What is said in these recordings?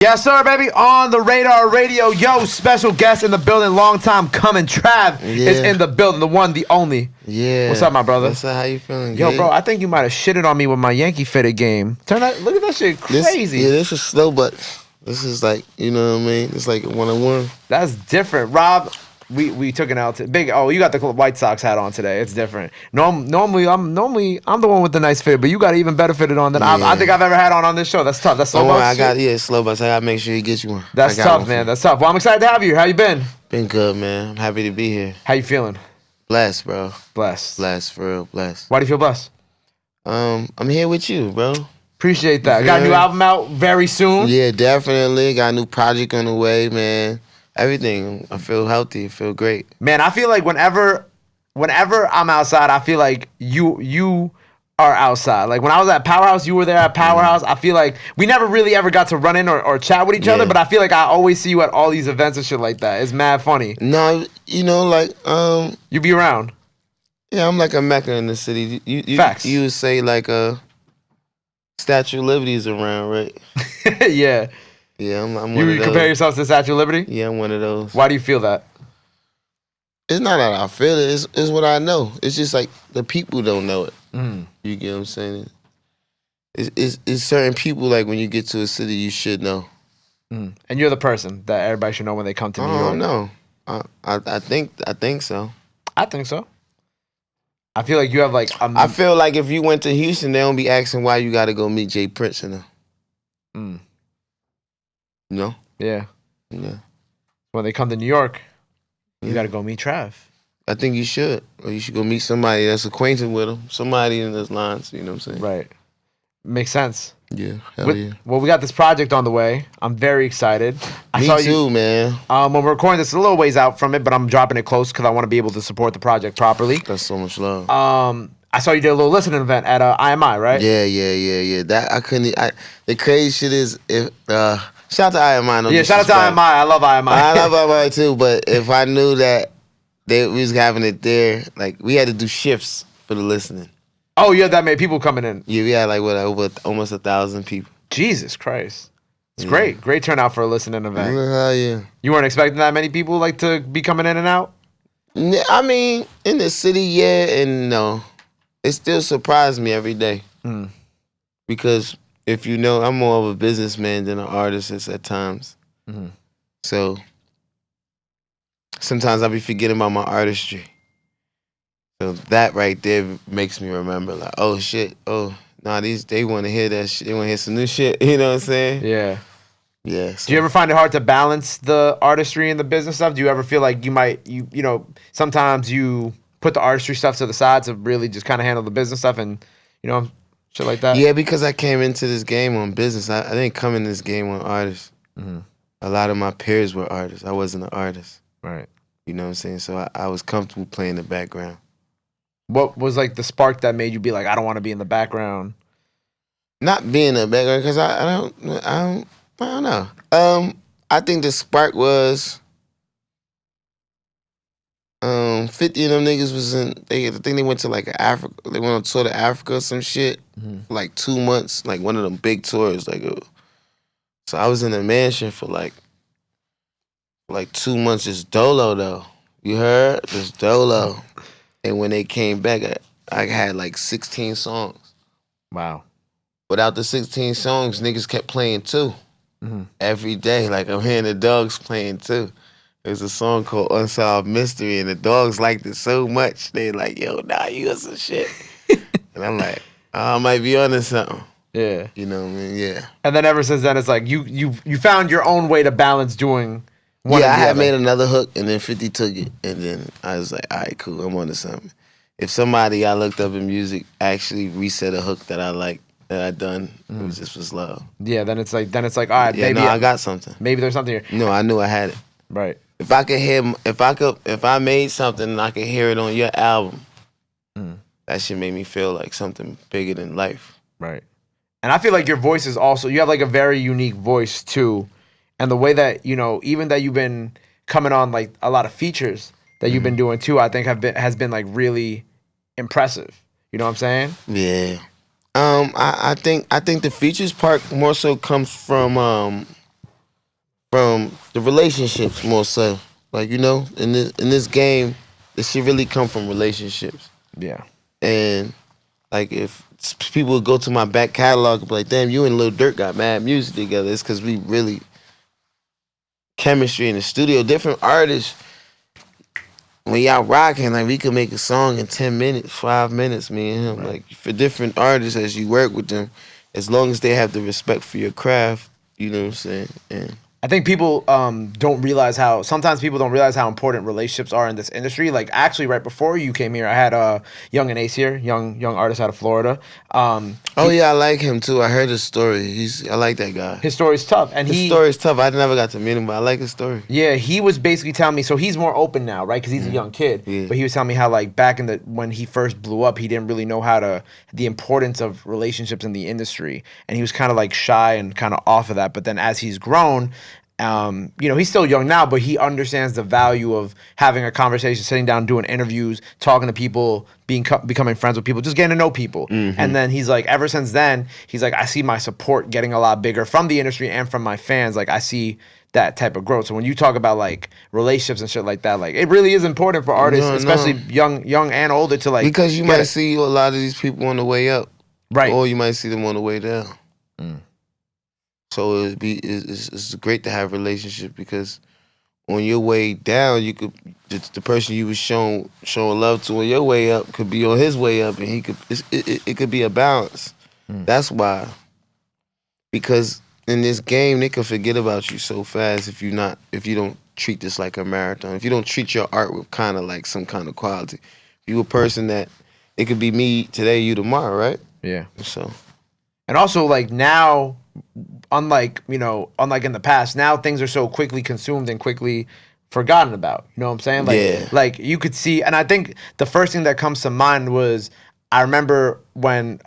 Yes, sir, baby. On the Radar Radio. Yo, special guest in the building. Long time coming. Trav is in the building. The one, the only. Yeah. What's up, my brother? What's up? How you feeling? Yo, bro, I think you might have shitted on me with my Yankee fitted game. Look at that shit crazy. This is slow, but this is like, you know what I mean? It's like one-on-one. That's different. Rob, we took it out to big. Oh, you got the White Sox hat on today. It's different. Normally I'm the one with the nice fit, but you got even better fitted on than I think I've ever had on this show. That's tough. That's slow. Slow bucks. I gotta make sure you get you one. That's tough, man. That's tough. Well, I'm excited to have you here. How you been? Been good, man. I'm happy to be here. How you feeling? Blessed, bro. Blessed, for real, blessed. Why do you feel blessed? I'm here with you, bro. Appreciate that. Got a new album out very soon. Yeah, definitely. Got a new project on the way, man. Everything. I feel healthy. I feel great. Man, I feel like whenever I'm outside, I feel like you are outside. Like when I was at Powerhouse, you were there at Powerhouse. I feel like we never really ever got to run in or chat with each other, but I feel like I always see you at all these events and shit like that. It's mad funny. No, you know, like you be around. Yeah, I'm like a mecca in the city. Facts. You would say like Statue of Liberty is around, right? Yeah. Yeah, I'm one you of those. compare yourself to the Statue of Liberty? Yeah, I'm one of those. Why do you feel that? It's not that I feel it. It's what I know. It's just like the people don't know it. You get what I'm saying? It's certain people, like when you get to a city, you should know. And you're the person that everybody should know when they come to New York. No. I think so. I think so. I feel like you have like I feel like if you went to Houston, they don't be asking why you got to go meet Jay Prince and them. No? Yeah. Yeah. When they come to New York, you got to go meet Trav. I think you should. Or you should go meet somebody that's acquainted with him. Somebody in those lines, you know what I'm saying? Right. Makes sense. Yeah, hell yeah. Well, we got this project on the way. I'm very excited. Me too, man. When we're recording this, a little ways out from it, but I'm dropping it close because I want to be able to support the project properly. That's so much love. I saw you did a little listening event at IMI, right? Yeah. That I couldn't. The crazy shit is if shout out to IMI. Yeah, shout out to IMI. I love IMI. I love IMI too. But if I knew that we was having it there, like we had to do shifts for the listening. Oh, you had that many people coming in. Yeah, we had like over almost 1,000 people. Jesus Christ. It's great. Great turnout for a listening event. Hell yeah. You weren't expecting that many people like to be coming in and out? I mean, in the city, yeah and no. It still surprised me every day. Because if you know, I'm more of a businessman than an artist at times. So sometimes I'll be forgetting about my artistry. So that right there makes me remember, like, oh shit, they want to hear that shit. They want to hear some new shit. You know what I'm saying? Yeah. Yeah. So. Do you ever find it hard to balance the artistry and the business stuff? Do you ever feel like you know, sometimes you put the artistry stuff to the side to really just kind of handle the business stuff and, you know, shit like that? Yeah, because I came into this game on business. I didn't come in this game on artists. A lot of my peers were artists. I wasn't an artist. Right. You know what I'm saying? So I was comfortable playing the background. What was like the spark that made you be like, I don't want to be in the background? Not being in the background, because I don't know. I think the spark was 50 of them niggas was in. I think they went to like Africa. They went on tour to Africa or some shit. For like 2 months, like one of them big tours. So I was in a mansion for like 2 months, just dolo though. You heard? Just dolo. And when they came back, I had like 16 songs. Wow. Without the 16 songs, niggas kept playing too. Every day. Like I'm hearing the dogs playing too. There's a song called Unsolved Mystery, and the dogs liked it so much. They like, yo, nah, you got some shit. And I'm like, I might be onto something. Yeah. You know what I mean? Yeah. And then ever since then, it's like you found your own way to balance doing one. Yeah, I had made another hook, and then 50 took it, and then I was like, all right, cool, I'm onto something. If somebody I looked up in music actually reset a hook that I liked, that I done, it just was love. Yeah, then it's like, all right, yeah, maybe I got something. Maybe there's something here. No, I knew I had it. Right. If I made something and I could hear it on your album, that shit made me feel like something bigger than life. Right. And I feel like your voice is also, you have like a very unique voice too. And the way that, you know, even that you've been coming on like a lot of features that you've been doing too, I think has been like really impressive. You know what I'm saying? Yeah. I think the features part more so comes from from the relationships more so. Like, in this game, this shit really come from relationships. Yeah. And like if people would go to my back catalog and be like, damn, you and Lil Durk got mad music together, it's because we really chemistry in the studio. Different artists, when y'all rocking, like we could make a song in 10 minutes, 5 minutes, me and him. Right. Like for different artists, as you work with them, as long as they have the respect for your craft, you know what I'm saying? And I think people don't realize sometimes people don't realize how important relationships are in this industry. Like actually, right before you came here, I had Young and Ace here, young artist out of Florida. oh yeah, I like him too. I heard his story. I like that guy. His story's tough, and His story is tough. I never got to meet him, but I like his story. yeah, he was basically telling me. So he's more open now, right? Because he's a young kid. Yeah. But he was telling me how like back in when he first blew up, he didn't really know the importance of relationships in the industry, and he was kind of like shy and kind of off of that. But then as he's grown, he's still young now, but he understands the value of having a conversation, sitting down, doing interviews, talking to people, becoming friends with people, just getting to know people. And then he's like, ever since then, he's like, I see my support getting a lot bigger from the industry and from my fans. Like I see that type of growth. So when you talk about like relationships and shit like that, like it really is important for artists, especially young and older, to like because you might see a lot of these people on the way up, right, or you might see them on the way down. So it's great to have relationships because on your way down, you could the person you was showing love to on your way up could be on his way up, and it could be a balance. That's why, because in this game they can forget about you so fast if you don't treat this like a marathon. If you don't treat your art with kind of like some kind of quality. If you a person that it could be me today, you tomorrow, right? Yeah. So, and also like now, unlike in the past, now things are so quickly consumed and quickly forgotten about. You know what I'm saying? Like, yeah. Like you could see, and I think the first thing that comes to mind was I remember when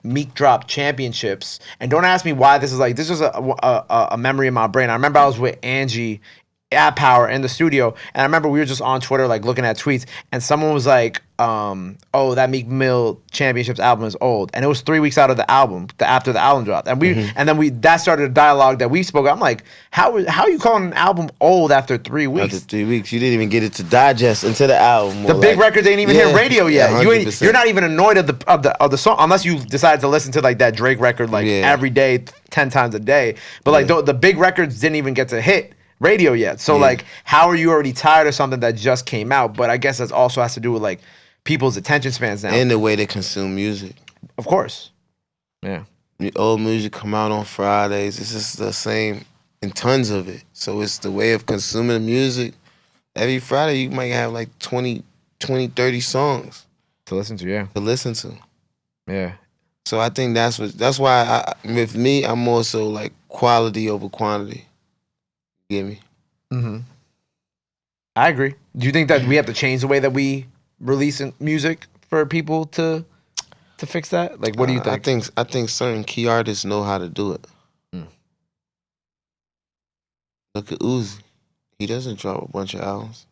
Meek dropped Championships, and don't ask me why this is like this is a memory in my brain. I remember I was with Angie at Power in the studio, and I remember we were just on Twitter like looking at tweets, and someone was like, "Oh, that Meek Mill Championships album is old," and it was 3 weeks out of the album, after the album dropped, and that started a dialogue that we spoke. I'm like, how are you calling an album old after 3 weeks? After 3 weeks, you didn't even get it to digest into the album. The big records ain't even hit radio yet. Yeah, You're not even annoyed of the song unless you decide to listen to like that Drake record like every day, 10 times a day. But like the big records didn't even get to hit radio yet. So like, how are you already tired of something that just came out? But I guess that also has to do with like people's attention spans now and the way they consume music. Of course. Yeah. The old music come out on Fridays. It's just the same and tons of it. So it's the way of consuming music. Every Friday you might have like 20, 30 songs to listen to. Yeah. To listen to. Yeah. So I think that's why with me, I'm more so like quality over quantity. You get me? Mm-hmm. I agree. Do you think that we have to change the way that we release music for people to fix that? Like, what do you think? I think certain key artists know how to do it. Look at Uzi. He doesn't drop a bunch of albums.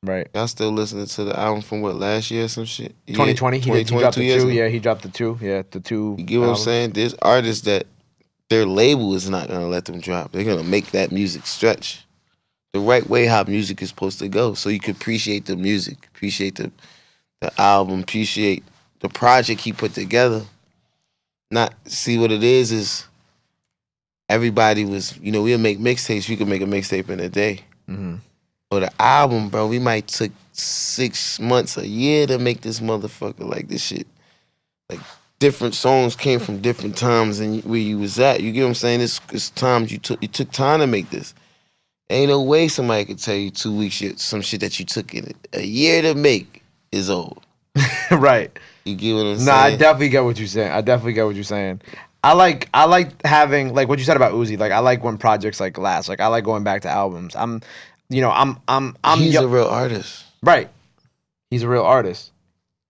Right. Y'all still listening to the album from what, last year or some shit? 2020. He dropped the 2. Yeah, he dropped the 2. Yeah, the 2. You get what I'm saying? There's artists that their label is not going to let them drop. They're going to make that music stretch the right way how music is supposed to go. So you can appreciate the music, appreciate the album, appreciate the project he put together. Not see what it is everybody was, we'll make mixtapes. You can make a mixtape in a day. Mm-hmm. Or the album, bro, we might took 6 months, a year to make this motherfucker. Like this shit. Like different songs came from different times and where you was at. You get what I'm saying? It's times you took time to make this. Ain't no way somebody could tell you 2 weeks some shit that you took in a year to make is old. Right. You get what I'm saying? Nah, I definitely get what you're saying. I like having like what you said about Uzi. Like I like when projects like last. Like I like going back to albums. He's a real artist. Right. He's a real artist.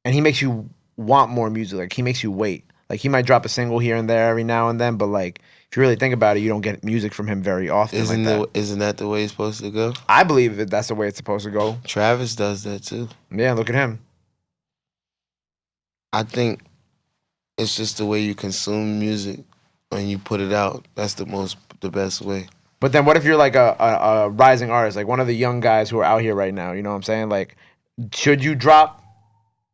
And he makes you want more music. Like he makes you wait. Like he might drop a single here and there every now and then, but like if you really think about it, you don't get music from him very often. Isn't that the way it's supposed to go? I believe that that's the way it's supposed to go. Travis does that too. Yeah, look at him. I think it's just the way you consume music when you put it out. That's the best way. But then what if you're like a rising artist, like one of the young guys who are out here right now? You know what I'm saying? Like, should you drop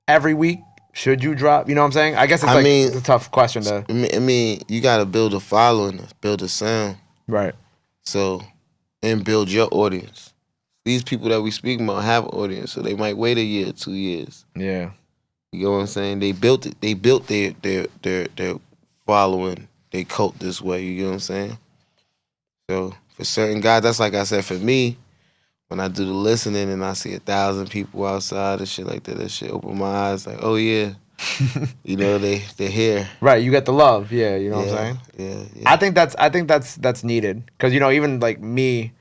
every week? Should you drop? You know what I'm saying? I guess it's it's a tough question to. I mean, you got to build a following, build a sound. Right. So, and build your audience. These people that we speak about have an audience, so they might wait a year, 2 years. Yeah. You know what I'm saying? They built it. They built their following, their cult this way. You know what I'm saying? So for certain guys, that's like I said. For me, when I do the listening and I see 1,000 people outside and shit like that shit open my eyes. Like, oh yeah, you know they're here. Right. You get the love. Yeah. You know what I'm saying? Yeah. I think that's needed because even like me.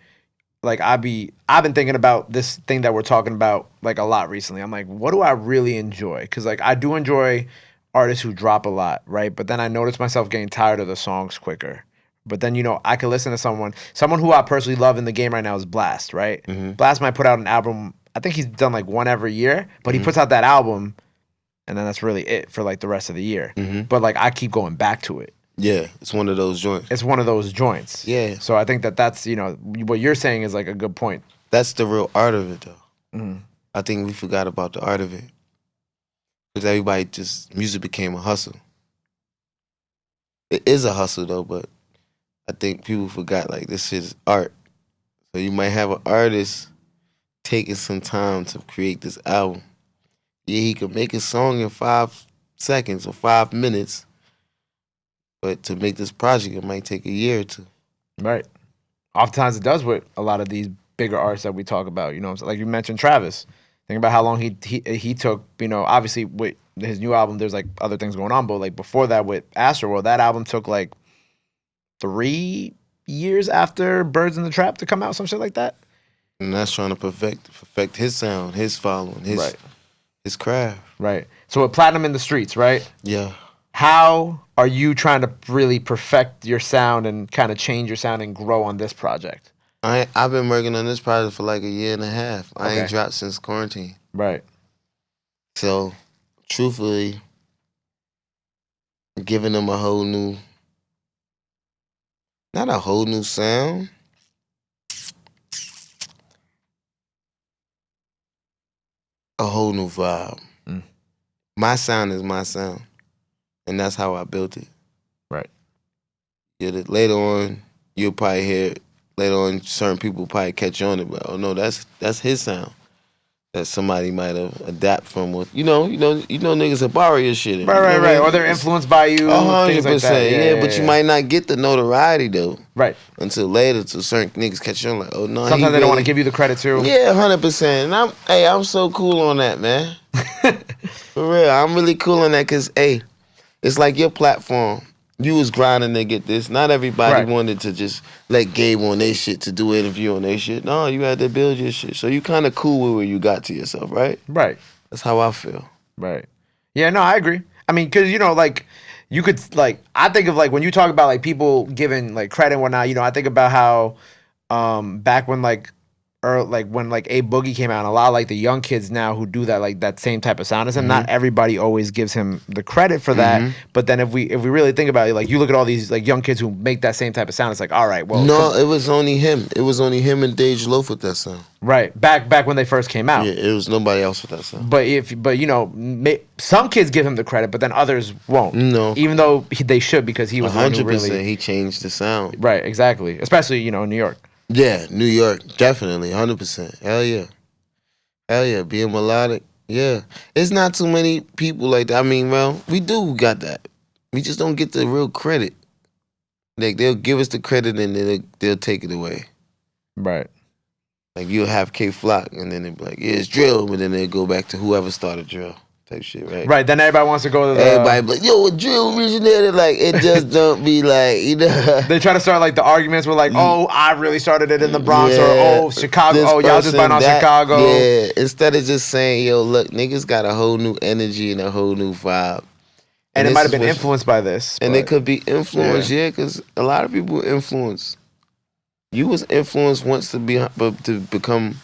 Like I've been thinking about this thing that we're talking about like a lot recently. I'm like, what do I really enjoy? Because like I do enjoy artists who drop a lot, right? But then I notice myself getting tired of the songs quicker. But then I could listen to someone who I personally love in the game right now is Blast, right? Mm-hmm. Blast might put out an album. I think he's done like one every year, but he puts out that album, and then that's really it for like the rest of the year. Mm-hmm. But like I keep going back to it. Yeah, it's one of those joints. It's one of those joints. Yeah. So I think that's what you're saying is like a good point. That's the real art of it, though. Mm-hmm. I think we forgot about the art of it because everybody music became a hustle. It is a hustle though, but I think people forgot like this shit is art. So you might have an artist taking some time to create this album. Yeah, he could make a song in 5 seconds or 5 minutes. But to make this project, it might take a year or two. Right. Oftentimes it does with a lot of these bigger artists that we talk about. You know what I'm saying? Like you mentioned Travis. Think about how long he took, obviously with his new album, there's like other things going on. But like before that with Astroworld, that album took like 3 years after Birds in the Trap to come out, some shit like that. And that's trying to perfect his sound, his following, his craft. Right. So with Platinum in the Streets, right? Yeah. How are you trying to really perfect your sound and kind of change your sound and grow on this project? I've been working on this project for like a year and a half. I ain't dropped since quarantine. Right. So, truthfully, giving them a whole new, not a whole new sound, a whole new vibe. My sound is my sound. And that's how I built it. Right. Later on, you'll probably hear it. Later on, certain people probably catch on it, but oh no, that's his sound. That somebody might have adapted from with niggas that borrow your shit. Right. Or they're influenced by you. 100%. Things like that. Yeah, but you might not get the notoriety though. Right. Until later, till certain niggas catch on like, oh no. Sometimes they don't want to give you the credit too. Yeah, 100%. And I'm so cool on that, man. For real, I'm really cool on that because it's like your platform. You was grinding to get this. Not everybody wanted to just let Gabe on their shit to do an interview on their shit. No, you had to build your shit. So you kind of cool with where you got to yourself, right? Right. That's how I feel. Right. Yeah, no, I agree. I mean, because, like, you could, like, I think of, like, when you talk about, like, people giving, like, credit and whatnot, I think about how back when, like, when like A Boogie came out, and a lot of like the young kids now who do that, like that same type of sound as him. Not everybody always gives him the credit for that. But then if we really think about it, like you look at all these like young kids who make that same type of sound, it's like, all right, well, no, it was only him. It was only him and Dej Loaf with that sound. Right, back when they first came out. Yeah, it was nobody else with that sound. But some kids give him the credit, but then others won't. No, even though they should, because he was 100%. Really, he changed the sound. Right, exactly. Especially in New York. Yeah, New York, definitely, 100%. Hell yeah, being melodic. Yeah, it's not too many people like that. I mean, well, we do got that. We just don't get the real credit. Like they'll give us the credit and then they'll take it away. Right. Like you'll have K Flock and then they'll be like, yeah, it's drill, but then they'll go back to whoever started drill. Type shit, right? Right, then everybody wants to go to everybody be like, yo, drill originated. Like, it just don't be like, They try to start like the arguments with like, oh, I really started it in the Bronx, or oh, Chicago, y'all just buying on Chicago. Yeah, instead of just saying, yo, look, niggas got a whole new energy and a whole new vibe. And it might have been influenced by this. And it could be influenced, because a lot of people influence. You was influenced once to become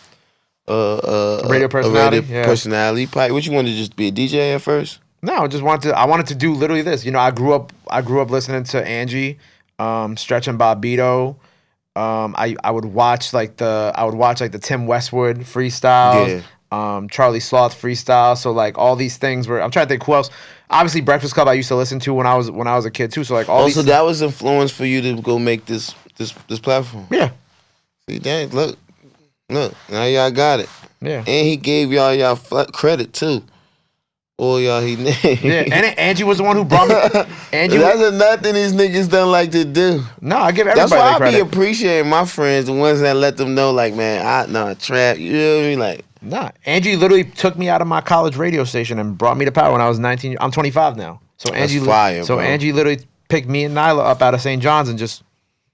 a radio personality. Personality. Probably, what you wanted to just be a DJ at first? No, I wanted to do literally this. I grew up listening to Angie, Stretch and Bobbito, I would watch like the Tim Westwood freestyles. Charlie Sloth freestyle. So like all these things where I'm trying to think who else. Obviously Breakfast Club I used to listen to when I was a kid too. So like all also these. that was influence for you to go make this platform. Yeah. See that? Look, now y'all got it. Yeah. And he gave y'all credit too. All y'all he named. Yeah. And Angie was the one who brought me. Angie. That's another thing these niggas don't like to do. No, I give everybody That's why credit. I be appreciating my friends, the ones that let them know, like, man, Trav, you know what I mean? Like, nah, Angie literally took me out of my college radio station and brought me to Power when I was 19. I'm 25 now. So Angie, fire, bro. Angie literally picked me and Nyla up out of St. John's and just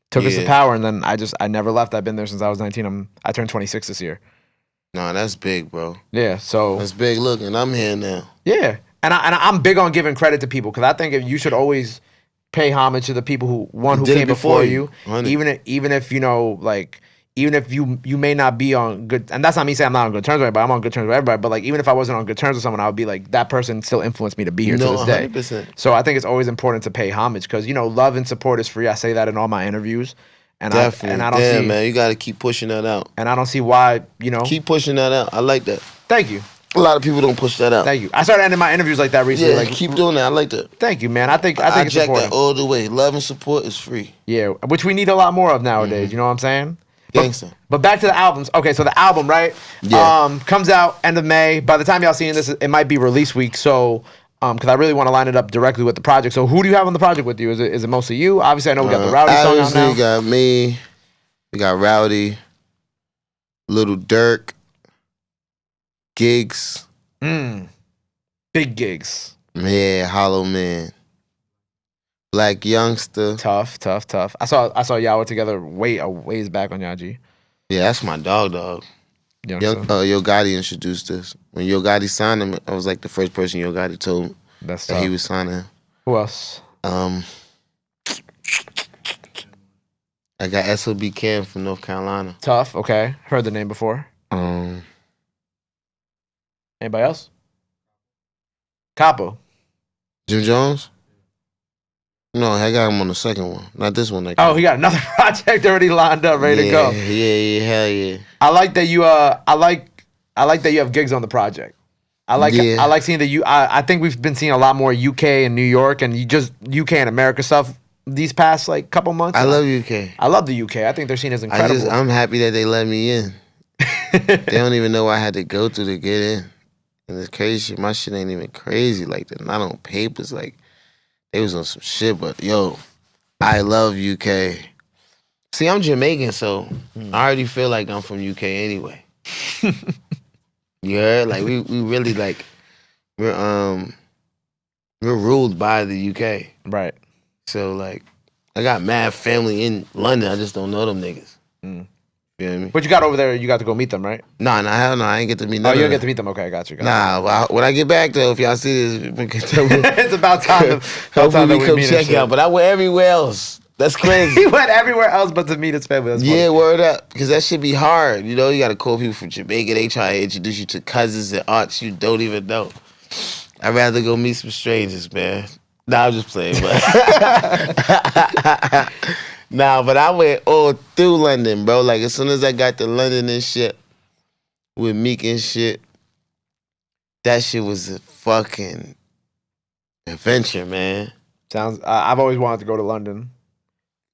took us to Power. And then I never left. I've been there since I was 19. I turned 26 this year. Nah, that's big, bro. Yeah, so that's big. Look, and I'm here now. Yeah, and I'm big on giving credit to people because I think you should always pay homage to the people who came before you, even if you know like. Even if you may not be on good, and that's not me saying I'm not on good terms with everybody. I'm on good terms with everybody. But like, even if I wasn't on good terms with someone, I would be like, that person still influenced me to be here to this day. 100%. So I think it's always important to pay homage because love and support is free. I say that in all my interviews, and definitely. I don't see, man, you got to keep pushing that out. And I don't see why keep pushing that out. I like that. Thank you. A lot of people don't push that out. Thank you. I started ending my interviews like that recently. Yeah, like, keep doing that. I like that. Thank you, man. I think it's jack important. that all the way. Love and support is free. Yeah, which we need a lot more of nowadays. You know what I'm saying? But back to the albums. Okay, so the album, right? Yeah. Comes out end of May. By the time y'all seeing this, it might be release week. So, because I really want to line it up directly with the project. So, who do you have on the project with you? Is it mostly you? Obviously, I know we got the Rowdy song out now. We got me. We got Rowdy. Little Dirk. Gigs. Big Gigs. Yeah, Hollow Man. Black Youngster. Tough. I saw y'all were together ways back on Yaji. Yeah, that's my dog. Yo Gotti introduced us. When Yo Gotti signed him, I was like the first person Yo Gotti told me that he was signing him. Who else? I got SOB Cam from North Carolina. Tough, okay. Heard the name before. Anybody else? Capo. Jim Jones? No, I got him on the second one. Not this one. He got another project already lined up, ready to go. Yeah, hell yeah. I like that you I like that you have gigs on the project. I like seeing that I think we've been seeing a lot more UK and New York and UK and America stuff these past like couple months. I love UK. I love the UK. I think they're seen as incredible. I'm happy that they let me in. They don't even know what I had to go through to get in. And it's crazy shit. My shit ain't even crazy like that. Not on papers. Like, they was on some shit, but yo, I love UK. See, I'm Jamaican, so I already feel like I'm from UK anyway. You heard? Like, we really like, we're ruled by the UK. Right. So like, I got mad family in London. I just don't know them niggas. You know what I mean? But you got over there, you got to go meet them, right? Nah, hell no, I ain't get to meet them. Oh, you didn't get to meet them? Okay, got you. Nah, when I get back though, if y'all see this, it's about time. Hopefully we come check out. But I went everywhere else. That's crazy. He went everywhere else but to meet his family. That's funny. Yeah, word up. Because that should be hard. You know, you got to call people from Jamaica. They try to introduce you to cousins and aunts you don't even know. I'd rather go meet some strangers, man. Nah, I'm just playing, but nah, but I went all through London, bro. Like, as soon as I got to London and shit, with Meek and shit, that shit was a fucking adventure, man. I've always wanted to go to London.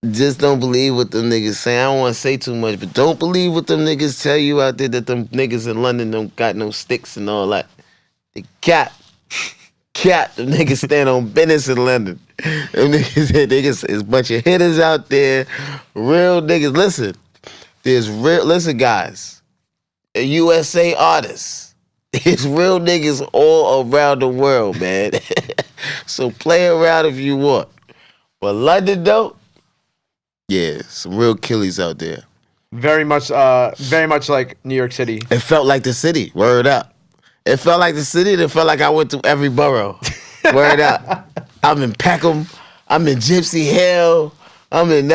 Just don't believe what them niggas say. I don't want to say too much, but don't believe what them niggas tell you out there that them niggas in London don't got no sticks and all that. They cap. Them niggas stand on business in London. Them niggas is a bunch of hitters out there. Real niggas. Listen, guys. USA artists. There's real niggas all around the world, man. So play around if you want. But London, though, yeah, some real killies out there. Very much like New York City. It felt like the city. Word up. It felt like the city. It felt like I went through every borough. Word up. I'm in Peckham. I'm in Gypsy Hill. I'm in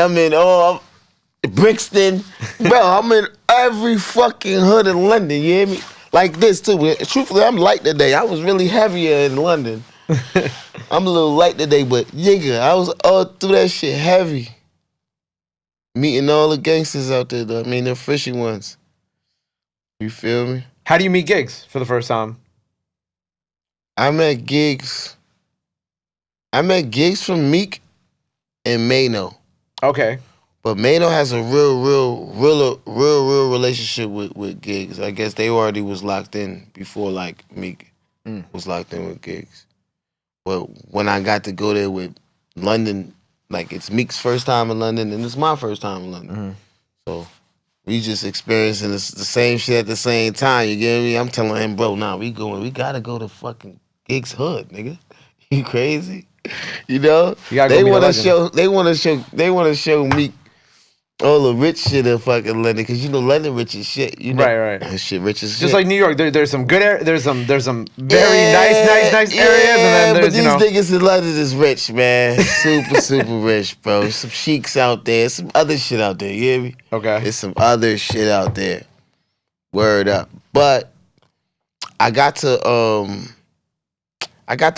Brixton. Bro, I'm in every fucking hood in London. You hear me? Like this, too. Truthfully, I'm light today. I was really heavier in London. I'm a little light today, but nigga, I was all through that shit heavy. Meeting all the gangsters out there, though. I mean, the fishy ones. You feel me? How do you meet Gigs for the first time? I met gigs. From Meek and Mano. Okay. But Mano has a real relationship with Gigs. I guess they already was locked in before like Meek was locked in with Gigs. But when I got to go there with London, like it's Meek's first time in London and it's my first time in London. So we just experiencing the same shit at the same time. You get me? I'm telling him, bro, nah, we gotta go to fucking Gigs hood, nigga. You crazy? You know? They wanna show Meek all the rich shit in fucking London, because you know London rich as shit. You know? Right. That shit rich as shit. Just like New York, there's some good there's some very nice areas, and then there's, but these niggas in London is rich, man. Super rich, bro. Some sheiks out there, some other shit out there. You hear me? Okay. There's some other shit out there. Word up. But I got to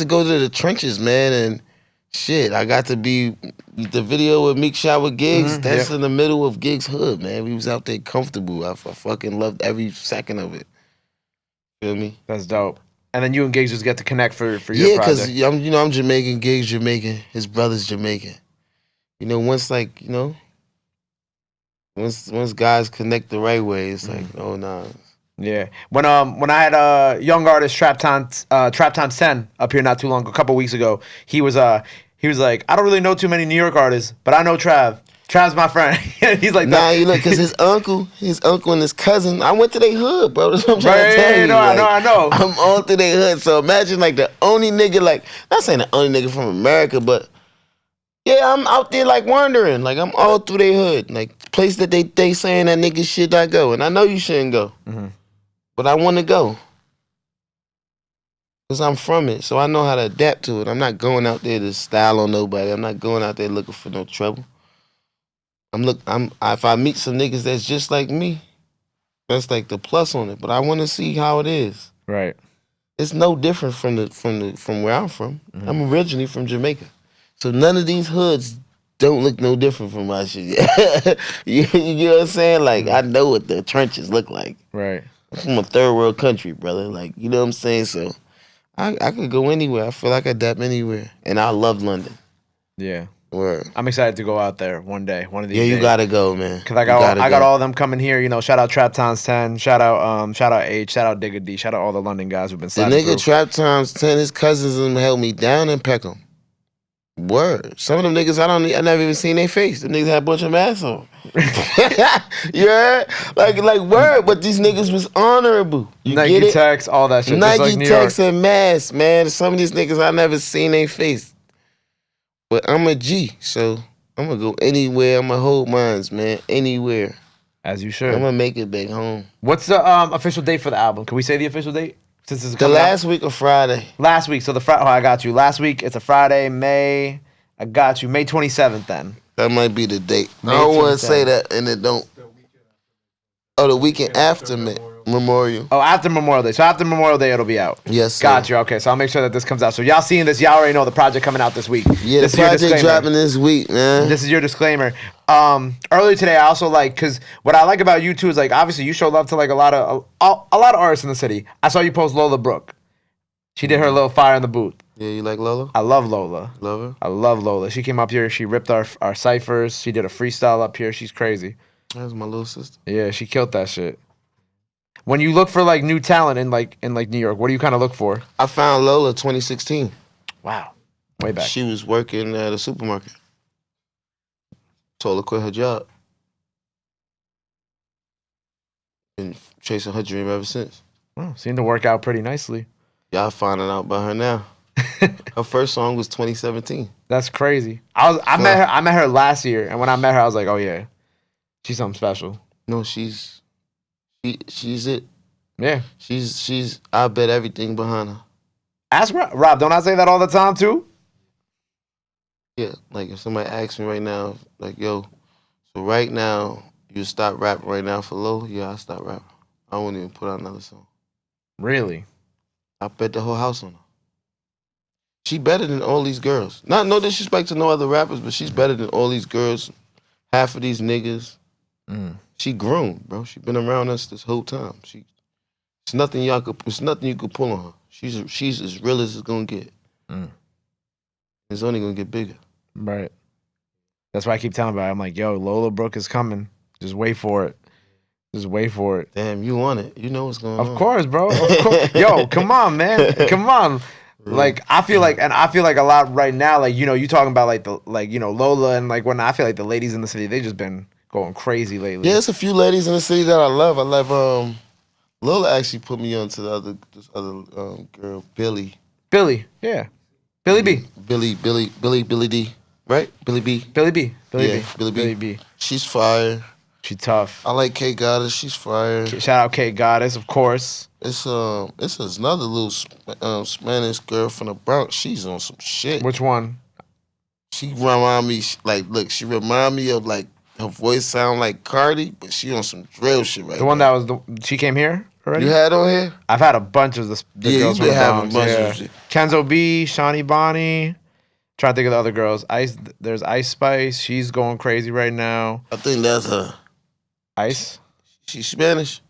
go to the trenches, man, and shit, I got to be the video with Meek shot with Gigs. That's in the middle of Gigs hood, man. We was out there comfortable. I fucking loved every second of it. Feel me? That's dope. And then you and Gigs just get to connect for your project. Yeah, because I'm Jamaican, Gigs Jamaican, his brother's Jamaican. You know, once guys connect the right way, it's like, oh nah. Yeah. When I had a young artist Trap Times 10 up here not too long, a couple weeks ago, he was like, I don't really know too many New York artists, but I know Trav. Trav's my friend. He's like, nah, you look, cause his uncle and his cousin, I went to their hood, bro. That's what I'm trying to tell you. No, I know. I'm all through their hood. So imagine like the only nigga, like, not saying the only nigga from America, but yeah, I'm out there like wandering. Like I'm all through their hood. Like place that they saying that nigga should not go. And I know you shouldn't go. But I want to go. Because I'm from it. So I know how to adapt to it. I'm not going out there to style on nobody. I'm not going out there looking for no trouble. If I meet some niggas that's just like me, that's like the plus on it. But I want to see how it is. Right. It's no different from where I'm from. I'm originally from Jamaica. So none of these hoods don't look no different from my shit. you know what I'm saying? Like, I know what the trenches look like. Right. I'm from a third world country, brother. Like, you know what I'm saying? So I could go anywhere. I feel like I adapt anywhere. And I love London. Yeah. Word. I'm excited to go out there one day, one of these days. Yeah, you gotta go, man. Cause I got all of them coming here. You know, shout out Trap Times 10, shout out H, shout out Digga D, shout out all the London guys who've been sliding through. The nigga Trap Times 10, his cousins and held me down in Peckham. Word. Some of them niggas I never even seen their face. The niggas had a bunch of masks on. Yeah, like word. But these niggas was honorable. You Nike get it? Techs, all that shit. Nike just like Techs and masks, man. Some of these niggas I never seen their face. But I'm a G, so I'm gonna go anywhere. I'm gonna hold mines, man. Anywhere. As you should. I'm gonna make it back home. What's the official date for the album? Can we say the official date? Since it's the last week of Friday. Last week. So I got you. Last week it's a Friday, May 27th then. That might be the date. I don't want to say that and it don't. The weekend after Memorial. Oh, after Memorial Day. So after Memorial Day, it'll be out. Yes, sir. Got you. Okay, so I'll make sure that this comes out. So y'all seeing this, y'all already know the project coming out this week. Yeah, the project dropping this week, man. This is your disclaimer. Earlier today, I also because what I like about you too is like obviously you show love to like a lot of artists in the city. I saw you post Lola Brooke. She did her little fire in the booth. Yeah, you like Lola? I love Lola. Love her? I love Lola. She came up here. She ripped our ciphers. She did a freestyle up here. She's crazy. That's my little sister. Yeah, she killed that shit. When you look for like new talent in New York, what do you kind of look for? I found Lola 2016. Wow, way back. She was working at a supermarket. Told her to quit her job. Been chasing her dream ever since. Well, seemed to work out pretty nicely. Y'all finding out about her now. Her first song was 2017. That's crazy. I met her last year, and when I met her, I was like, oh yeah, she's something special. No, she's it. Yeah. She's I bet everything behind her. Ask Rob, don't I say that all the time too? Yeah, like if somebody asks me right now, like, yo, so right now, you stop rapping right now for Lola? Yeah, I stop rapping. I won't even put out another song. Really? I bet the whole house on her. She better than all these girls. No disrespect to no other rappers, but she's better than all these girls half of these niggas. She grown, bro. She been around us this whole time. It's nothing you could pull on her. She's as real as it's gonna get. It's only gonna get bigger. Right. That's why I keep telling about it. I'm like, yo, Lola Brooke is coming. Just wait for it. Just wait for it. Damn, you want it. You know what's going on. Of course, bro. Of course. Yo, come on, man. Come on. Like, I feel like a lot right now, like, you know, you talking about Lola, and like when I feel like the ladies in the city, they just been going crazy lately. Yeah, there's a few ladies in the city that I love. Lola actually put me on to this other girl, Billy. Billy, yeah. Billy B. Billy D. Right? Billy B. Billy B. Billy B. She's fire. She tough. I like K Goddess. She's fire. Shout out K Goddess, of course. It's another little Spanish girl from the Bronx. She's on some shit. Which one? She remind me she remind me of like her voice sound like Cardi, but she on some drill shit right now. The one that was she came here already? You had on here? I've had a bunch of the girls from the Bronx. Of shit. Kenzo B, Shawnee Bonnie. Trying to think of the other girls. There's Ice Spice. She's going crazy right now. I think that's her. Ice? She's Spanish?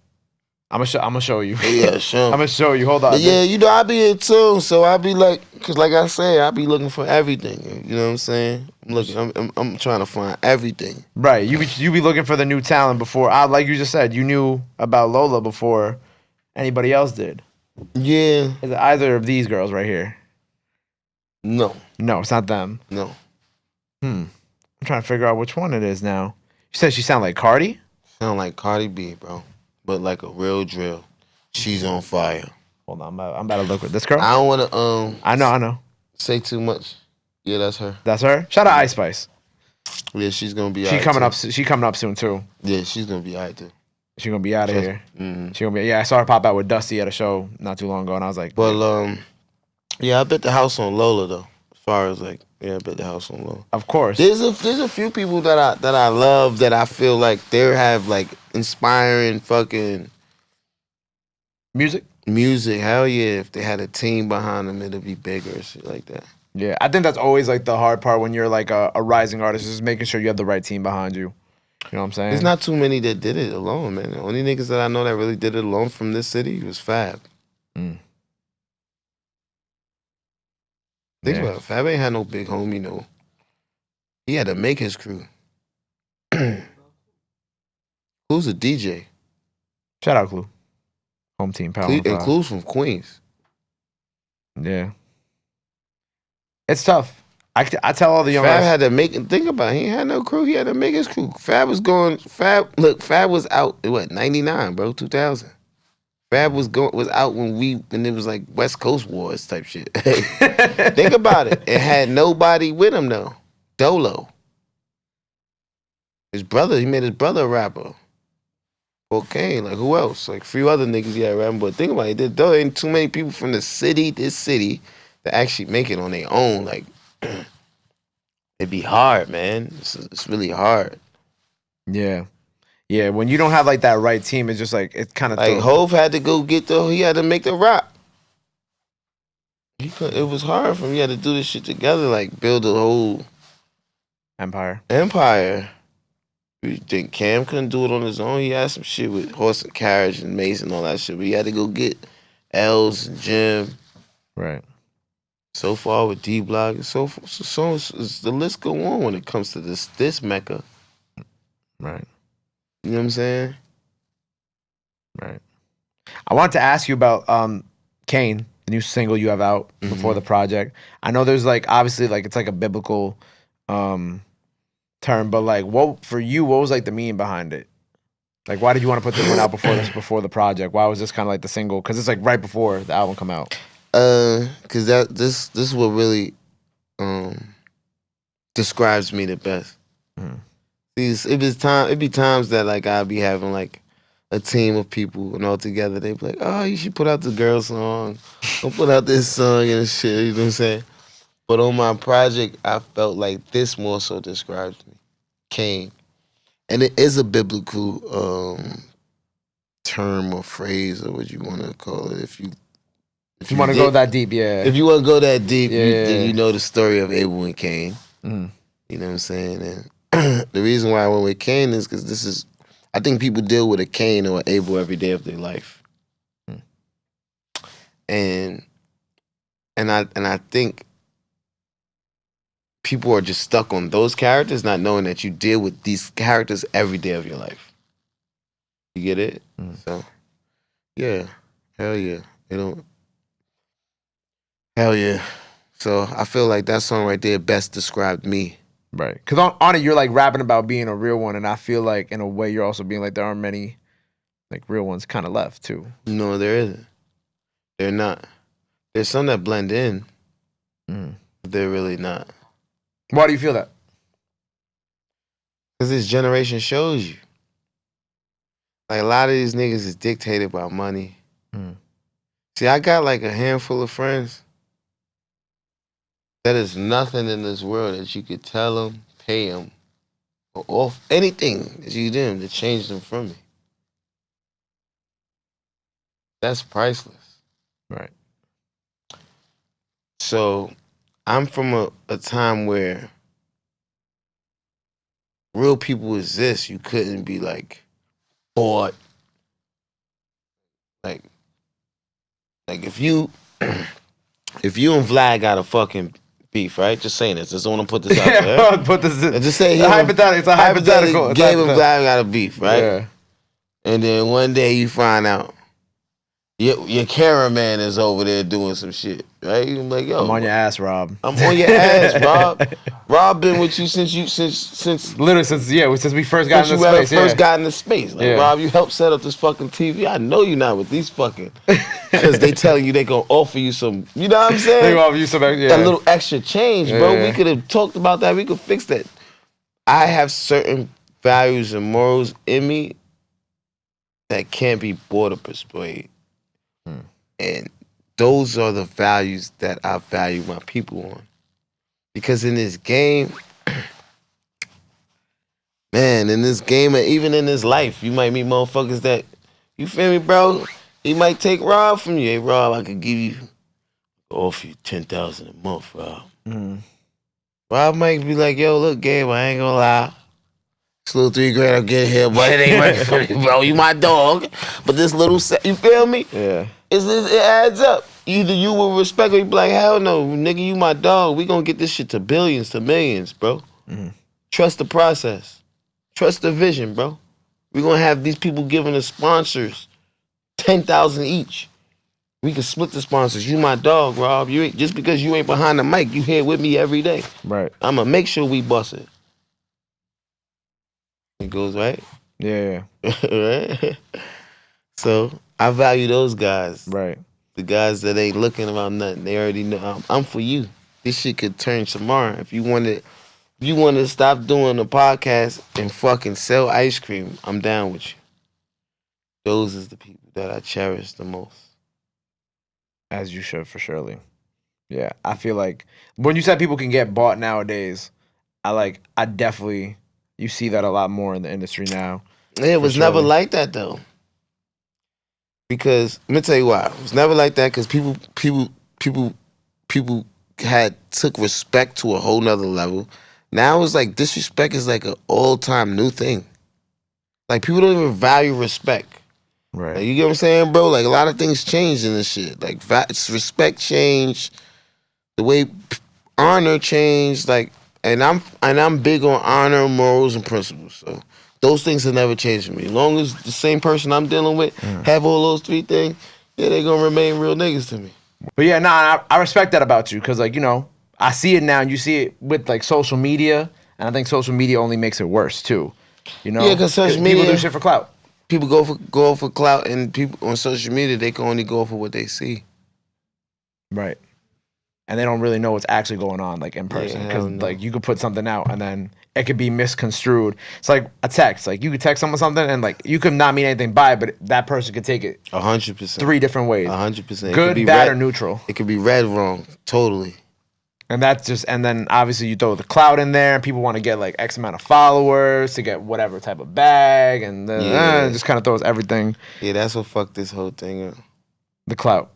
I'm gonna show you. Yeah, sure. I'm gonna show you. Hold on. But yeah, you know, I be in tune, so I be like, cause like I say, I be looking for everything. You know what I'm saying? I'm trying to find everything. Right. You be looking for the new talent before. Like you just said, you knew about Lola before anybody else did. Yeah. Is it either of these girls right here? No. No, it's not them. No. I'm trying to figure out which one it is now. You said she sound like Cardi? Sound like Cardi B, bro. But like a real drill. She's on fire. Hold on, I'm about to look with this girl. I don't want to I know. say too much. Yeah, that's her. That's her. Shout out Ice Spice. Yeah, she's gonna be. She coming up. She coming up soon too. Yeah, she's gonna be alright too. She gonna be out of here. Mm-hmm. She gonna be. Yeah, I saw her pop out with Dusty at a show not too long ago, and I was like, But yeah, I bet the house on Lola though. As far as like, yeah, I bet the house on Lola. Of course. There's a few people that I love that I feel like they have like inspiring fucking music. Hell yeah! If they had a team behind them, it'd be bigger or shit like that. Yeah, I think that's always like the hard part when you're like a rising artist, is making sure you have the right team behind you. You know what I'm saying? There's not too many that did it alone, man. The only niggas that I know that really did it alone from this city was Fab. Think about it. Fab ain't had no big homie, no. He had to make his crew. Who's a DJ? Shout out Clue. Home team power. And Clue's from Queens. Yeah. It's tough. I tell all the young Fab had to make, think about it, he ain't had no crew, he had to make his crew. Fab was out, what, 99, bro, 2000. Fab was out when it was like West Coast Wars type shit. Think about it. It had nobody with him though. Dolo. He made his brother a rapper. Cocaine, like who else? Like a few other niggas he had rapping, but think about it, there ain't too many people from this city, that actually make it on their own. Like, it'd be hard, man. It's really hard. Yeah. Yeah, when you don't have like that right team, it's just like it kind of like Hove had to go he had to make the rap. It was hard for him. He had to do this shit together, like build a whole empire. You think Cam couldn't do it on his own? He had some shit with Horse and Carriage and Mace and all that shit, but he had to go get Els and Jim. Right. So far with D Block, so the list go on when it comes to this Mecca. Right. You know what I'm saying? Right. I wanted to ask you about Kane, the new single you have out before the project. I know there's like obviously like it's like a biblical term, but like what was like the meaning behind it? Like why did you want to put this one out before the project? Why was this kind of like the single? Because it's like right before the album come out. Because this is what really describes me the best. It'd be times that like I'd be having like a team of people and all together. They'd be like, oh, you should put out the girl song. Don't put out this song and shit. You know what I'm saying? But on my project, I felt like this more so describes me. Kane. And it is a biblical term or phrase or what you want to call it. If you want to go that deep, yeah. If you want to go that deep, then you know the story of Abel and Cain. You know what I'm saying? And the reason why I went with Kane is because I think people deal with a Kane or Abel every day of their life, and I think people are just stuck on those characters, not knowing that you deal with these characters every day of your life. You get it? So, yeah, hell yeah, hell yeah. So I feel like that song right there best described me. Right. Because on it, you're like rapping about being a real one, and I feel like in a way you're also being like there aren't many like real ones kind of left too. No, there isn't. They're not. There's some that blend in. But they're really not. Why do you feel that? Because this generation shows you. Like a lot of these niggas is dictated by money. See, I got like a handful of friends. That is nothing in this world that you could tell them, pay them, or off anything that you do to change them from me. That's priceless. Right. So I'm from a time where real people exist. You couldn't be like bought. Like if you and Vlad got a fucking beef, right? Just saying this. Just want to put this out there. Right? Put this in. Just say it's a hypothetical. Gabe and Vlad got a beef, right? Yeah. And then one day you find out your cameraman is over there doing some shit, right? You're like, yo, I'm on your ass, Rob. I'm on your ass, Rob. Rob been with you since literally since we first got into space. First got into space. Like, Rob, you helped set up this fucking TV. I know you're not with these fucking because they telling you they gonna offer you some. You know what I'm saying? They gonna offer you some. A little extra change, bro. We could have talked about that. We could fix that. I have certain values and morals in me that can't be bought or persuaded. And those are the values that I value my people on. Because in this game, man, in this game, and even in this life, you might meet motherfuckers that, you feel me, bro? He might take Rob from you. Hey, Rob, I could offer you $10,000 a month, Rob. Rob might be like, yo, look, Gabe, I ain't gonna lie. This little $3,000 I'll get here, but it ain't right for me, bro. You my dog. But this little, you feel me? Yeah. It adds up. Either you will respect or you be like, hell no, nigga, you my dog. We gonna get this shit to billions, to millions, bro. Trust the process. Trust the vision, bro. We gonna have these people giving us sponsors $10,000 each. We can split the sponsors. You my dog, Rob. You ain't, just because you ain't behind the mic, you here with me every day. Right. I'ma make sure we bust it. It goes right. Yeah. Right. So I value those guys. Right. The guys that ain't looking about nothing. They already know I'm for you. This shit could turn tomorrow. If you want to stop doing the podcast and fucking sell ice cream, I'm down with you. Those is the people that I cherish the most. As you should, for surely. Yeah. I feel like when you said people can get bought nowadays, I definitely, you see that a lot more in the industry now. Yeah, it was never like that though. Because let me tell you why. It was never like that because people took respect to a whole nother level. Now it's like disrespect is like an all-time new thing. Like people don't even value respect. Right. Like, you get what I'm saying, bro? Like a lot of things changed in this shit. Like respect changed, the way honor changed. Like, and I'm big on honor, morals, and principles. So those things have never changed for me. As long as the same person I'm dealing with have all those three things, yeah, they're gonna remain real niggas to me. But yeah, I respect that about you because, like, you know, I see it now and you see it with, like, social media, and I think social media only makes it worse, too. You know? Yeah, because social media... People do shit for clout. People go for clout, and people on social media, they can only go for what they see. Right. And they don't really know what's actually going on, like, in person. Because, like, you could put something out, and then it could be misconstrued. It's like a text. Like, you could text someone something, and, like, you could not mean anything by it, but that person could take it 100%. 3 different ways. 100%. Good, bad, or neutral. It could be read wrong. Totally. And that's just, and then obviously you throw the clout in there, and people want to get, like, X amount of followers to get whatever type of bag, and then it just kind of throws everything. Yeah, that's what fucked this whole thing up. The clout.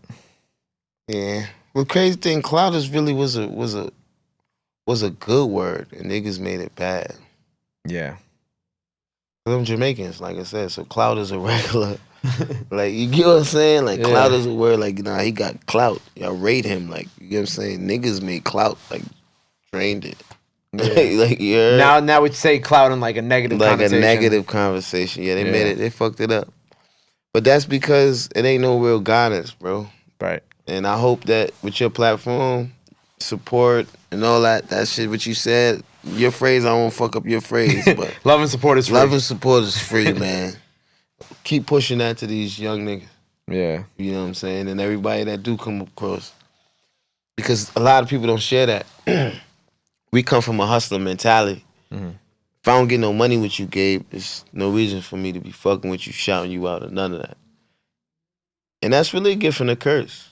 Yeah. The crazy thing, clout is really was a good word, and niggas made it bad. Yeah. Them Jamaicans, like I said, so clout is a regular. Like, you get what I'm saying? Like, clout is a word. Like, nah, he got clout. Y'all rate him. Like, you get what I'm saying? Niggas made clout. Like, trained it. Yeah. Like, yeah. Now we'd say clout in like a negative Like connotation. a negative conversation. Yeah, they made it. They fucked it up. But that's because it ain't no real guidance, bro. Right. And I hope that with your platform, support and all that shit, what you said, your phrase, I won't fuck up your phrase, but love and support is free. Love and support is free, man. Keep pushing that to these young niggas. Yeah. You know what I'm saying? And everybody that do come across. Because a lot of people don't share that. We come from a hustler mentality. Mm-hmm. If I don't get no money with you, Gabe, there's no reason for me to be fucking with you, shouting you out, or none of that. And that's really a gift and a curse.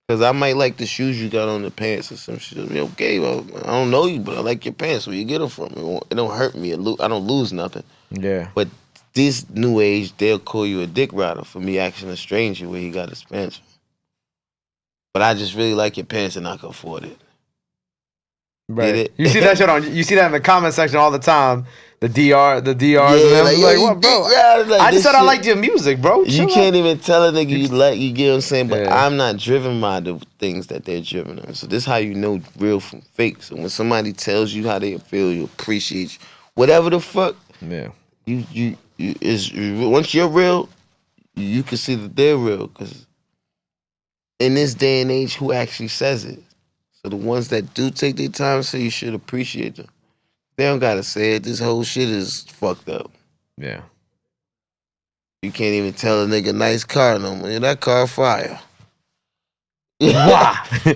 Because I might like the shoes you got on, the pants or some shit. Yo, Gabe, I don't know you, but I like your pants. Where you get them from? It don't hurt me. I don't lose nothing. Yeah. But this new age, they'll call you a dick rider for me asking a stranger where he got his pants from. But I just really like your pants and I can afford it. Right. Get it? You see that shit you see that in the comment section all the time. The DRs and them. Like what, bro? I just said I liked your music, bro. You can't even tell a nigga you get what I'm saying? But I'm not driven by the things that they're driven on. So this is how you know real from fake. So when somebody tells you how they feel, you appreciate you. Whatever the fuck. Yeah. You once you're real, you can see that they're real. Because in this day and age, who actually says it? So the ones that do take their time to say, you should appreciate them. They don't gotta say it. This whole shit is fucked up. Yeah. You can't even tell a nigga nice car no more. That car fire. Wow. What you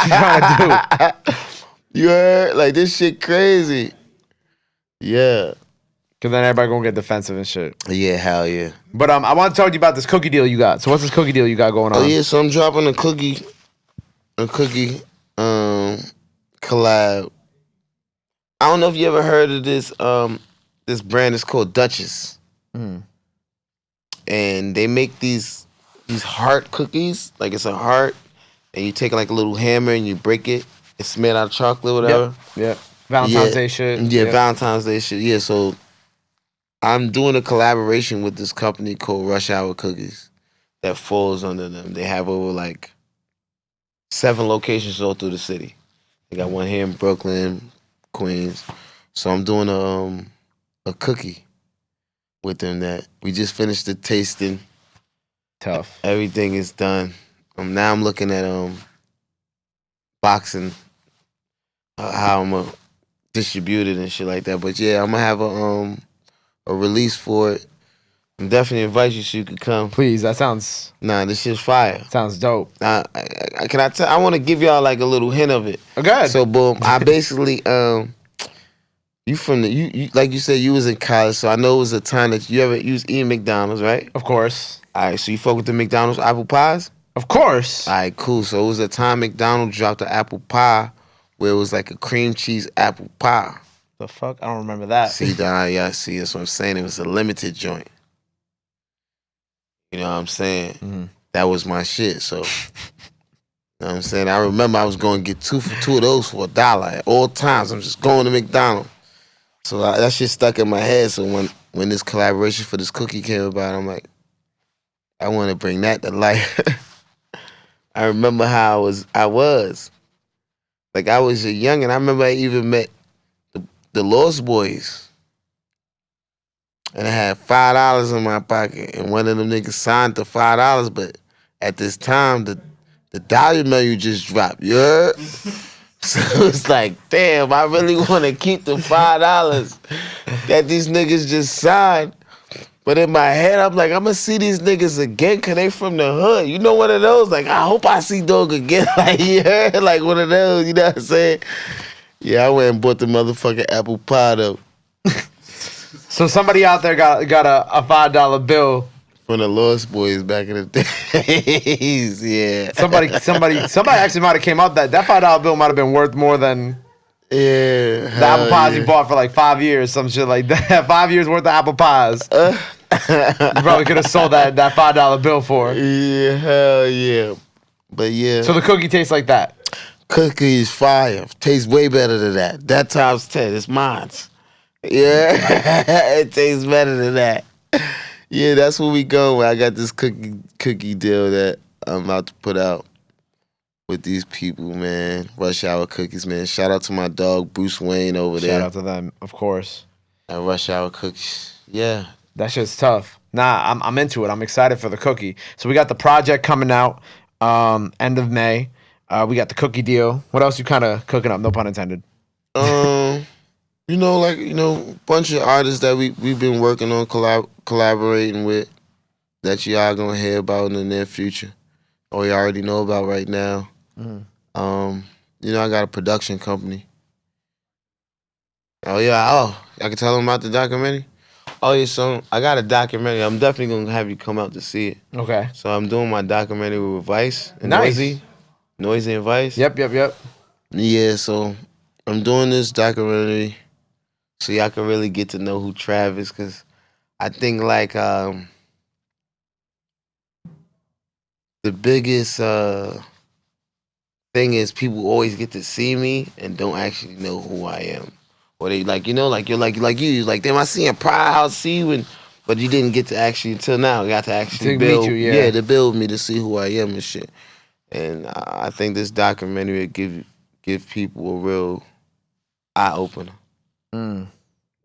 trying to do? You heard? Like, this shit crazy. Yeah. Cause then everybody gonna get defensive and shit. Yeah, hell yeah. But I want to talk to you about this cookie deal you got. So what's this cookie deal you got going on? Oh yeah, so I'm dropping a cookie collab. I don't know if you ever heard of this this brand. It's called Duchess. And they make these heart cookies. Like, it's a heart, and you take like a little hammer and you break it. It's made out of chocolate, whatever. Yep. Valentine's Day shit. Yeah, Valentine's Day shit. Yeah, so I'm doing a collaboration with this company called Rush Hour Cookies that falls under them. They have over like 7 locations all through the city. They got one here in Brooklyn, Queens. So I'm doing a cookie with them that we just finished the tasting. Tough. Everything is done. Now I'm looking at boxing, how I'm gonna distribute it and shit like that. But yeah, I'm gonna have a release for it. I'm definitely invite you so you could come. Please, that sounds... Nah, this shit's fire. Sounds dope. I want to give y'all like a little hint of it. Okay. So boom, I basically you from the you like you said you was in college, so I know it was a time that you ever eating McDonald's, right? Of course. All right, so you fuck with the McDonald's apple pies? Of course. All right, cool. So it was a time McDonald's dropped an apple pie where it was like a cream cheese apple pie. The fuck? I don't remember that. See, yeah, see, that's what I'm saying. It was a limited joint. You know what I'm saying? Mm-hmm. That was my shit. So, you know what I'm saying? I remember I was going to get 2 of those for $1 at all times. I'm just going to McDonald's. So that shit stuck in my head. So when this collaboration for this cookie came about, I'm like, I want to bring that to life. I remember how I was. Like, I was a youngin'. I remember I even met the Lost Boys. And I had $5 in my pocket. And one of them niggas signed the $5. But at this time, the dollar menu just dropped. You heard? So it's like, damn, I really want to keep the $5 that these niggas just signed. But in my head, I'm like, I'm going to see these niggas again because they from the hood. You know, one of those? Like, I hope I see Dog again. Like, you heard? Like one of those, you know what I'm saying? Yeah, I went and bought the motherfucking apple pie, though. So somebody out there got a $5 bill from the Lost Boys back in the days. Yeah. Somebody actually might have came up that $5 bill might have been worth more than the apple pies you bought for like 5 years, some shit like that. 5 years worth of apple pies. You probably could have sold that $5 bill for. Yeah, hell yeah. But yeah. So the cookie tastes like that. Cookie is fire. Tastes way better than that. That times 10. It's mine. Yeah, it tastes better than that. Yeah, that's where we go. I got this cookie deal that I'm about to put out with these people, man. Rush Hour Cookies, man. Shout out to my dog Bruce Wayne over there. Shout out to them, of course. At Rush Hour Cookies. Yeah. That shit's tough. Nah, I'm into it. I'm excited for the cookie. So we got the project coming out end of May. We got the cookie deal. What else you kind of cooking up? No pun intended. Bunch of artists that we've been working on collaborating with that y'all gonna hear about in the near future, or you already know about right now. I got a production company. Oh yeah, I can tell them about the documentary. Oh yeah, so I got a documentary. I'm definitely gonna have you come out to see it. Okay. So I'm doing my documentary with Vice and Nice. Noisy and Vice. Yep. Yeah, so I'm doing this documentary so y'all can really get to know who Trav is, because I think like the biggest thing is people always get to see me and don't actually know who I am. Or they damn, I seen a Pride House, see you, but you didn't get to actually until now. Got to actually build, meet you, yeah. to build me to see who I am and shit. And I think this documentary will give people a real eye opener. You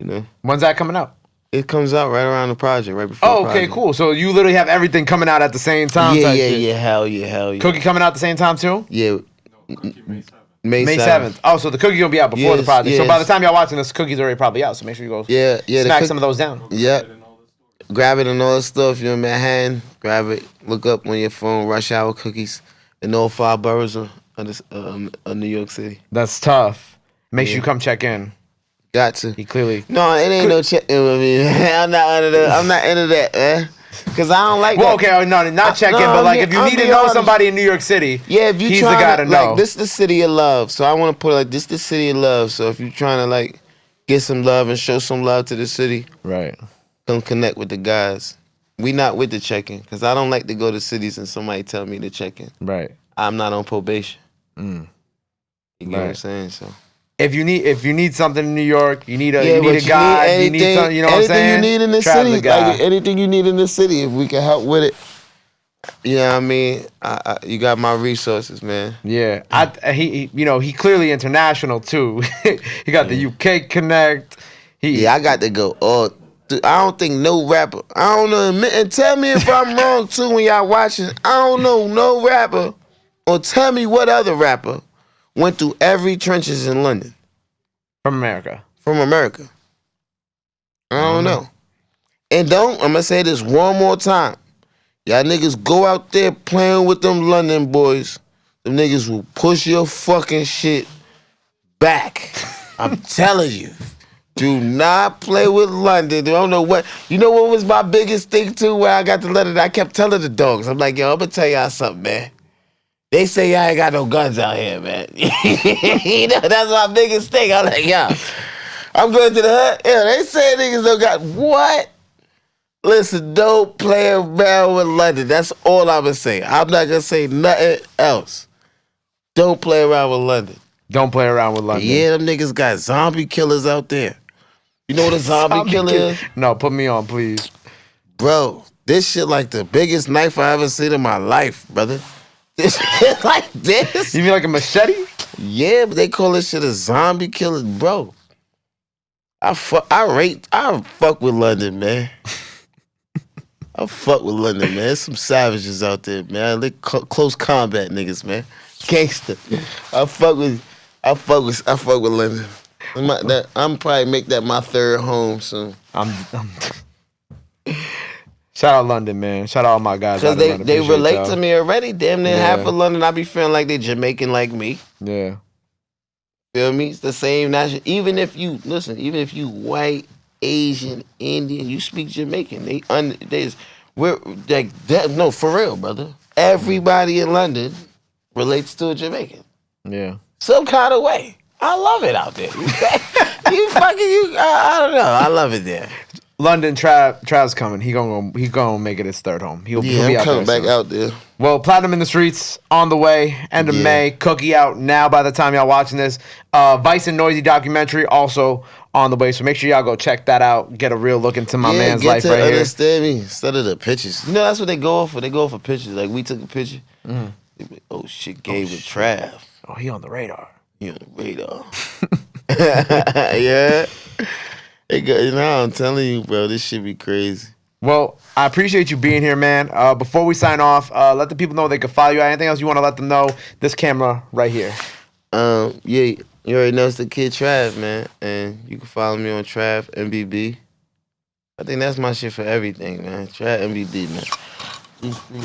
know, when's that coming out? it comes out right around the project, right before. Oh, the okay, project. cool. So you literally have everything coming out at the same time. Yeah, hell yeah. Cookie coming out at the same time too. Yeah, May 7th. Oh, so the cookie gonna be out before the project. So by the yes. time y'all watching this, cookie's already probably out. So make sure you go smack some of those down. Yeah. Grab it and all that stuff. You're in Manhattan. Grab it. Look up on your phone. Rush Hour Cookies in all 5 boroughs of New York City. That's tough. Make sure you come check in. Got to. He clearly. No, it ain't no check in with me. I'm not into that, man. Cause I don't like that. Well, okay, no, not check in, but like if you need to know somebody in New York City, yeah, if you he's the guy to know. Like, this is the city of love. So I want to put it like this: the city of love. So if you're trying to like get some love and show some love to the city, right? Come connect with the guys. We not with the check-in, because I don't like to go to cities and somebody tell me to check in. Right. I'm not on probation. You get what I'm saying? So if you need something in New York, you need a guy. something, you know what I'm saying? Anything you need in the city, like anything you need in the city, if we can help with it, you know what I mean? You got my resources, man. Yeah, he clearly international too. He got the UK connect. I got to go. Oh, dude, I don't think no rapper. I don't know. And tell me if I'm wrong too when y'all watching. I don't know no rapper, or tell me what other rapper went through every trenches in London. From America. I don't know. And I'm going to say this one more time. Y'all niggas go out there playing with them London boys. Them niggas will push your fucking shit back. I'm telling you. Do not play with London. I don't know what. You know what was my biggest thing too, where I got the letter that I kept telling the dogs. I'm like, yo, I'm going to tell y'all something, man. They say y'all ain't got no guns out here, man. That's my biggest thing. I'm like, yo, I'm going to the hood. Yeah, they say niggas don't got what? Listen, don't play around with London. That's all I'm going to say. I'm not going to say nothing else. Don't play around with London. Don't play around with London. Yeah, them niggas got zombie killers out there. You know what a zombie killer is? No, put me on, please. Bro, this shit like the biggest knife I ever seen in my life, brother. This shit like this. You mean like a machete? Yeah, but they call this shit a zombie killer, bro. I fuck with London, man. I fuck with London, man. There's some savages out there, man. They close combat niggas, man. Gangster. I fuck with London. I'm probably make that my third home soon. Shout out London, man. Shout out all my guys. Because they relate to me already. Damn near half of London, I be feeling like they Jamaican like me. Yeah. Feel me? It's the same national. Even if you white, Asian, Indian, you speak Jamaican. We're like that. No, for real, brother. Everybody in London relates to a Jamaican. Yeah. Some kind of way. I love it out there. I don't know. I love it there. London, Trav's coming. He gonna make it his third home. He'll be I'm out coming there back soon. out there. Well, Platinum in the Streets on the way, end of May. Cookie out now by the time y'all watching this. Vice and Noisy documentary also on the way. So make sure y'all go check that out. Get a real look into my man's life right here. Understand me instead of the pictures. You know that's what they go for. They go for pictures. Like we took a picture. They be, oh shit, Gabe with Trav. Oh, he on the radar. He on the radar. Yeah. Hey, you know, I'm telling you, bro, this shit be crazy. Well, I appreciate you being here, man. Before we sign off, let the people know they can follow you. Anything else you want to let them know? This camera right here. Yeah, you already know it's the kid Trav, man. And you can follow me on Travmbb. I think that's my shit for everything, man. Travmbb, man. These 3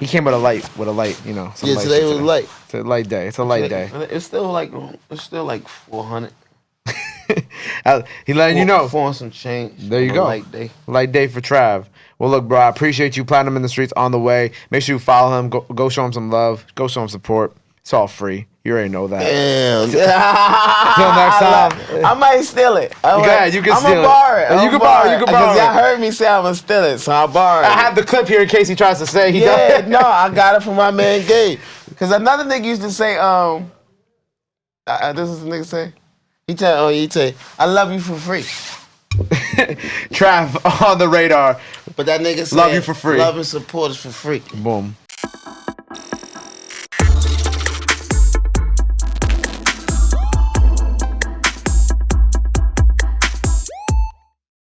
He came with a light, you know. Yeah, today was light. It's a light day. It's a light day. It's still like 400. He letting you know. 4 and some change. There you go. Light day for Trav. Well, look, bro, I appreciate you. Platinum in the Streets on the way. Make sure you follow him. Go show him some love. Go show him support. It's all free. You already know that. Damn. Till next time. I might steal it. You can steal it. Borrow it. You can borrow it. Because y'all heard me say I'm going to steal it, so I'll borrow it. I have the clip here in case he tries to say he does. No, I got it from my man Gabe. Because another nigga used to say, this is the nigga say? He tell, I love you for free. Trav on the radar. But that nigga said, love you for free. Love and support is for free. Boom.